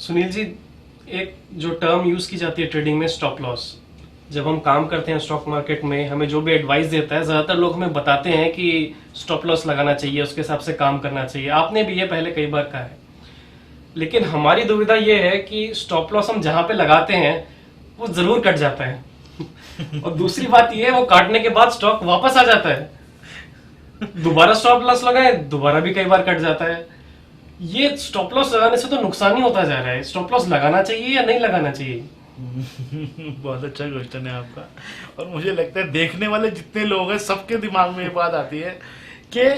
सुनील जी, एक जो term use की जाती है ट्रेडिंग में, स्टॉप लॉस। जब हम काम करते हैं स्टॉक मार्केट में, हमें जो भी एडवाइस देता है, ज्यादातर लोग हमें बताते हैं कि स्टॉप लॉस लगाना चाहिए, उसके हिसाब से काम करना चाहिए। आपने भी ये पहले कई बार कहा है, लेकिन हमारी दुविधा ये है कि स्टॉप लॉस हम जहां पे लगाते हैं वो जरूर कट जाता है और दूसरी बात ये है, वो काटने के बाद स्टॉक वापस आ जाता है। दोबारा स्टॉप लॉस लगाए, दोबारा भी कई बार कट जाता है। ये स्टॉप लॉस लगाने से तो नुकसान ही होता जा रहा है। स्टॉप लॉस लगाना चाहिए या नहीं लगाना चाहिए? बहुत अच्छा क्वेश्चन है आपका। और मुझे लगता है देखने वाले जितने लोग हैं सबके दिमाग में ये बात आती है कि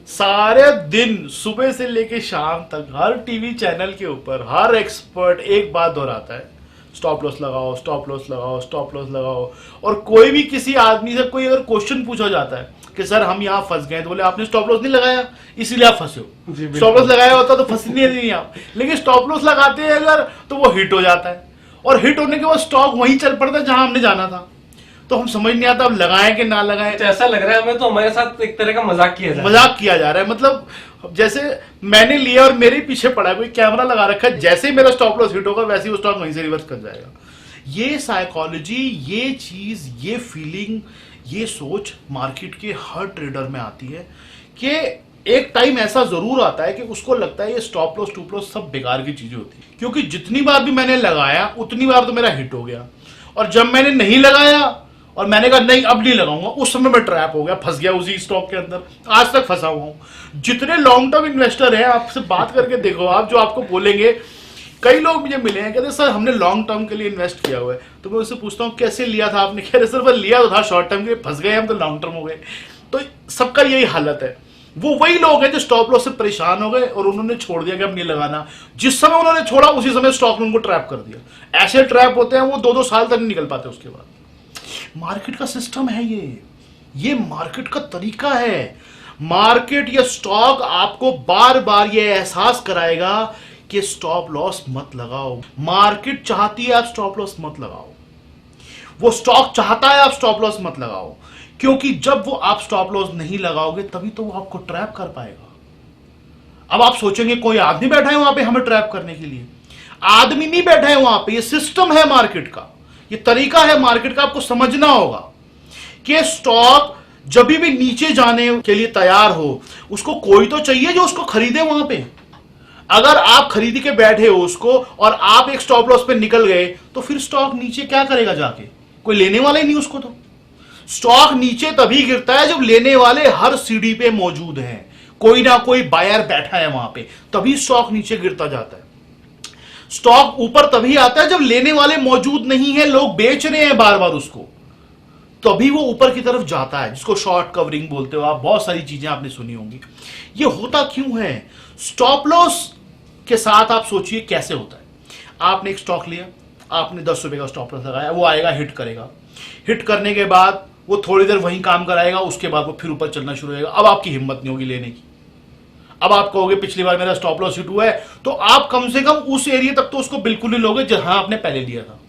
सारे दिन सुबह से लेके शाम तक हर टीवी चैनल के ऊपर हर एक्सपर्ट एक बात दोहराता है, स्टॉप लॉस लगाओ, स्टॉप लॉस लगाओ, स्टॉप लॉस लगाओ। और कोई भी किसी आदमी से कोई अगर क्वेश्चन पूछा जाता है कि सर हम यहाँ फंस गए, तो बोले आपने स्टॉप लॉस नहीं लगाया इसीलिए आप फंसे हो। स्टॉप लॉस लगाया होता तो फंस नहीं आप। लेकिन स्टॉप लॉस लगाते हैं अगर तो वो हिट हो जाता है, और हिट होने के बाद स्टॉक वहीं चल पड़ता है जहां हमने जाना था। तो हम समझ नहीं आता अब लगाएं कि ना लगाएं। तो ऐसा लग रहा है हमें तो हमारे साथ एक तरह का मजाक किया जा रहा है। मजाक किया जा रहा है, मतलब जैसे मैंने लिया और मेरे पीछे पड़ा है, कोई कैमरा लगा रखा है, जैसे ही मेरा स्टॉप लॉस हिट होगा वैसे ही वो स्टॉक वहीं से रिवर्स कर जाएगा। ये साइकोलॉजी, ये चीज, ये फीलिंग, ये सोच मार्केट के हर ट्रेडर में आती है कि एक टाइम ऐसा जरूर आता है कि उसको लगता है ये स्टॉप लॉस टूप लॉस सब बेकार की चीजें होती है, क्योंकि जितनी बार भी मैंने लगाया उतनी बार तो मेरा हिट हो गया। और जब मैंने नहीं लगाया और मैंने कहा नहीं अब नहीं लगाऊंगा, उस समय मैं ट्रैप हो गया, फंस गया उसी स्टॉक के अंदर, आज तक फंसा हुआ हूं। जितने लॉन्ग टर्म इन्वेस्टर हैं आपसे बात करके देखो आप, जो आपको बोलेंगे, कई लोग मुझे मिले हैं कहते सर हमने लॉन्ग टर्म के लिए इन्वेस्ट किया हुआ है। तो मैं उससे पूछता हूँ कैसे लिया था आपने, कह रहे सर बस लिया तो था शॉर्ट टर्म के लिए, फंस गए हम तो लॉन्ग टर्म हो गए। तो सबका यही हालत है। वो वही लोग हैं जो स्टॉप लॉस से परेशान हो गए और उन्होंने छोड़ दिया कि अब नहीं लगाना। जिस समय उन्होंने छोड़ा उसी समय स्टॉक ने उनको ट्रैप कर दिया। ऐसे ट्रैप होते हैं वो 2-2 साल तक नहीं निकल पाते उसके बाद। मार्केट का सिस्टम है ये मार्केट का तरीका है। मार्केट या स्टॉक आपको बार बार ये एहसास कराएगा कि स्टॉप लॉस मत लगाओ। मार्केट चाहती है आप स्टॉप लॉस मत लगाओ, वो स्टॉक चाहता है आप स्टॉप लॉस मत लगाओ, क्योंकि जब वो आप स्टॉप लॉस नहीं लगाओगे तभी तो वो आपको ट्रैप कर पाएगा। अब आप सोचेंगे कोई आदमी बैठा है वहां पे हमें ट्रैप करने के लिए। आदमी नहीं बैठा है वहां पे, ये सिस्टम है मार्केट का, ये तरीका है मार्केट का। आपको समझना होगा कि स्टॉक जब भी नीचे जाने के लिए तैयार हो, उसको कोई तो चाहिए जो उसको खरीदे वहां पे। अगर आप खरीद के बैठे हो उसको और आप एक स्टॉप लॉस पे निकल गए, तो फिर स्टॉक नीचे क्या करेगा जाके? कोई लेने वाला ही नहीं उसको। तो स्टॉक नीचे तभी गिरता है जब लेने वाले हर सीढ़ी पे मौजूद हैं, कोई ना कोई बायर बैठा है वहां पे, तभी स्टॉक नीचे गिरता जाता है। स्टॉक ऊपर तभी आता है जब लेने वाले मौजूद नहीं है, लोग बेच रहे हैं बार बार उसको, तभी वो ऊपर की तरफ जाता है, जिसको शॉर्ट कवरिंग बोलते हो आप। बहुत सारी चीजें आपने सुनी होंगी। ये होता क्यों है? स्टॉप लॉस के साथ आप सोचिए कैसे होता है। आपने एक स्टॉक लिया, आपने 10 रुपए का स्टॉप लॉस लगाया, वो आएगा हिट करेगा। हिट करने के बाद वो थोड़ी देर वहीं काम कराएगा, उसके बाद वो फिर ऊपर चलना शुरू होगा। अब आपकी हिम्मत नहीं होगी लेने की। अब आप कहोगे पिछली बार मेरा स्टॉप लॉस हिट हुआ है, तो आप कम से कम उस एरिया तक तो उसको बिल्कुल नहीं लोगे जहां आपने पहले लिया था।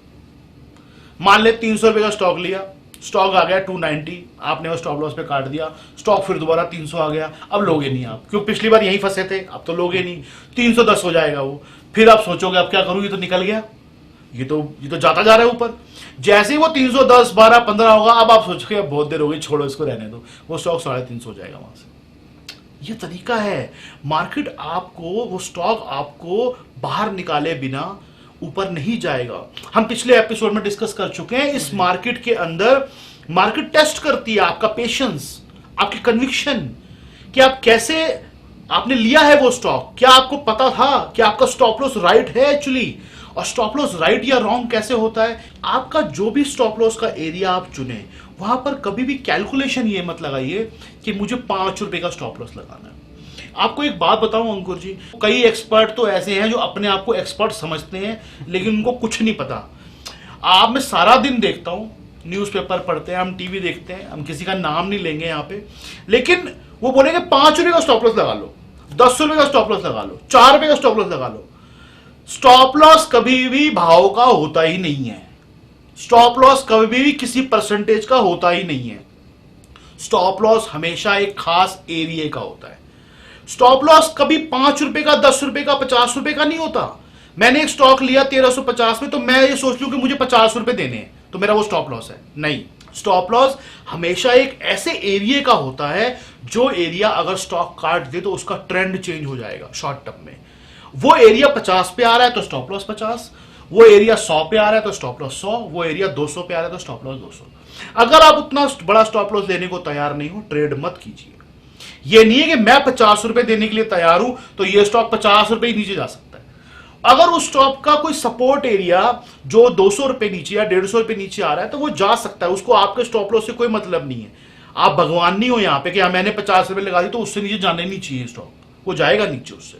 मान ले 300 रुपए का स्टॉक लिया, स्टॉक आ गया 290, आपने वो स्टॉप लॉस पे काट दिया, स्टॉक फिर दोबारा 300 आ गया। अब लोगे नहीं आप, क्योंकि पिछली बार यहीं फंसे थे, अब तो लोगे नहीं। 310 हो जाएगा वो, फिर आप सोचोगे अब क्या करूं, ये तो निकल गया, ये तो जाता जा रहा है ऊपर। जैसे ही वो 310, 12, 15 होगा, अब आप सोचोगे अब बहुत देर हो गई, छोड़ो इसको रहने दो, वो स्टॉक 350 हो जाएगा वहां से। ये तरीका है मार्केट, आपको वो स्टॉक आपको बाहर निकाले बिना ऊपर नहीं जाएगा। हम पिछले एपिसोड में डिस्कस कर चुके हैं, इस मार्केट के अंदर मार्केट टेस्ट करती है आपका पेशेंस, आपकी कन्विक्शन, कि आप कैसे आपने लिया है वो स्टॉक, क्या आपको पता था कि आपका स्टॉप लॉस राइट है एक्चुअली। और स्टॉप लॉस राइट या रॉन्ग कैसे होता है? आपका जो भी स्टॉप लॉस का एरिया आप चुने, वहां पर कभी भी कैलकुलेशन ये मत लगाइए कि मुझे 5 रुपए का स्टॉप लॉस लगाना है। आपको एक बात बताऊं अंकुर जी, कई एक्सपर्ट तो ऐसे हैं जो अपने आप को एक्सपर्ट समझते हैं, लेकिन उनको कुछ नहीं पता। आप मैं सारा दिन देखता हूं, न्यूज़पेपर पढ़ते हैं, हम टीवी देखते हैं, हम किसी का नाम नहीं लेंगे यहाँ पे, लेकिन वो बोलेंगे 5 रुपए का स्टॉप लॉस लगा लो, 10 रुपए का स्टॉप लॉस लगा लो, 4 रुपए का स्टॉप लॉस लगा लो। स्टॉप लॉस कभी भी भाव का होता ही नहीं है। स्टॉप लॉस कभी भी किसी परसेंटेज का होता ही नहीं है। स्टॉप लॉस हमेशा एक खास एरिया का होता है। स्टॉप लॉस कभी 5 रुपए का, 10 रुपए का, 50 रुपए का नहीं होता। मैंने एक स्टॉक लिया 1350 में, तो मैं ये सोच लूं कि मुझे 50 रुपए देने हैं, तो मेरा वो स्टॉप लॉस है? नहीं, स्टॉप लॉस हमेशा एक ऐसे एरिया का होता है जो एरिया अगर स्टॉक काट दे तो उसका ट्रेंड चेंज हो जाएगा शॉर्ट टर्म में। वो एरिया 50 पे आ रहा है तो स्टॉप लॉस 50, वो एरिया 100 पे आ रहा है तो स्टॉप लॉस 100, वो एरिया 200 पे आ रहा है तो स्टॉप लॉस 200। अगर आप उतना बड़ा स्टॉप लॉस लेने को तैयार नहीं हो, ट्रेड मत कीजिए। ये नहीं है कि मैं 50 रुपए देने के लिए तैयार हूं तो ये स्टॉक 50 रुपए ही नीचे जा सकता है। अगर उस स्टॉक का कोई सपोर्ट एरिया जो 200 रुपए नीचे या 150 रुपए नीचे आ रहा है तो वो जा सकता है, उसको आपके स्टॉप लॉस से कोई मतलब नहीं है। आप भगवान नहीं हो यहां पे कि मैंने 50 रुपए लगा दी तो उससे नीचे जाने नहीं चाहिए स्टॉक, वो जाएगा नीचे उससे,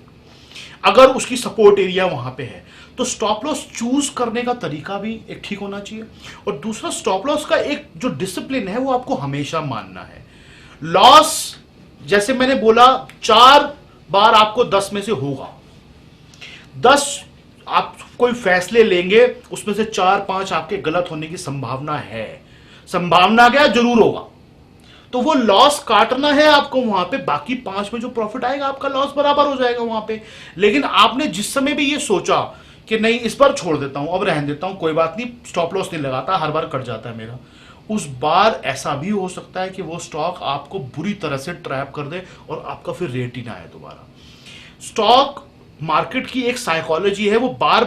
अगर उसकी सपोर्ट एरिया वहां पे है। तो स्टॉप लॉस चूज करने का तरीका भी एक ठीक होना चाहिए। और दूसरा, स्टॉप लॉस का एक जो डिसिप्लिन है वो आपको हमेशा मानना है। लॉस जैसे मैंने बोला 4 बार आपको 10 में से होगा। 10 आप कोई फैसले लेंगे उसमें से 4-5 आपके गलत होने की संभावना है। संभावना क्या, जरूर होगा। तो वो लॉस काटना है आपको वहां पे, बाकी 5 में जो प्रॉफिट आएगा आपका लॉस बराबर हो जाएगा वहां पे। लेकिन आपने जिस समय भी ये सोचा कि नहीं इस बार छोड़ देता हूं, अब रहने देता हूं, कोई बात नहीं, स्टॉप लॉस नहीं लगाता, हर बार कट जाता है मेरा, उस बार ऐसा भी हो सकता है कि वो स्टॉक आपको बुरी तरह से ट्रैप कर दे और आपका फिर रेट ही ना आए दोबारा। स्टॉक मार्केट की एक साइकोलॉजी है, वो बार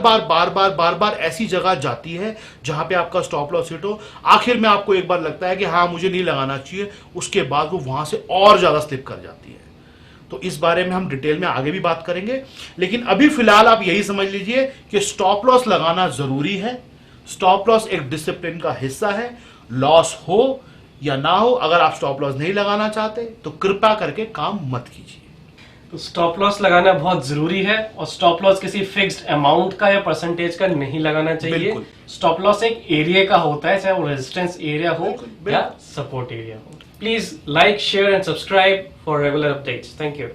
बार ऐसी जगह जाती है जहां पे आपका स्टॉप लॉस हिट हो। आखिर में आपको एक बार लगता है कि हाँ मुझे नहीं लगाना चाहिए, उसके बाद वो वहां से और ज्यादा स्लिप कर जाती है। तो इस बारे में हम डिटेल में आगे भी बात करेंगे, लेकिन अभी फिलहाल आप यही समझ लीजिए कि स्टॉप लॉस लगाना जरूरी है। स्टॉप लॉस एक डिसिप्लिन का हिस्सा है। लॉस हो या ना हो, अगर आप स्टॉप लॉस नहीं लगाना चाहते तो कृपया करके काम मत कीजिए। तो स्टॉप लॉस लगाना बहुत जरूरी है, और स्टॉप लॉस किसी फिक्स्ड अमाउंट का या परसेंटेज का नहीं लगाना चाहिए। बिल्कुल। स्टॉप लॉस एक एरिया का होता है, चाहे वो रेजिस्टेंस एरिया हो बिल्कुल। या सपोर्ट एरिया हो। Please like, share and subscribe for regular updates. Thank you.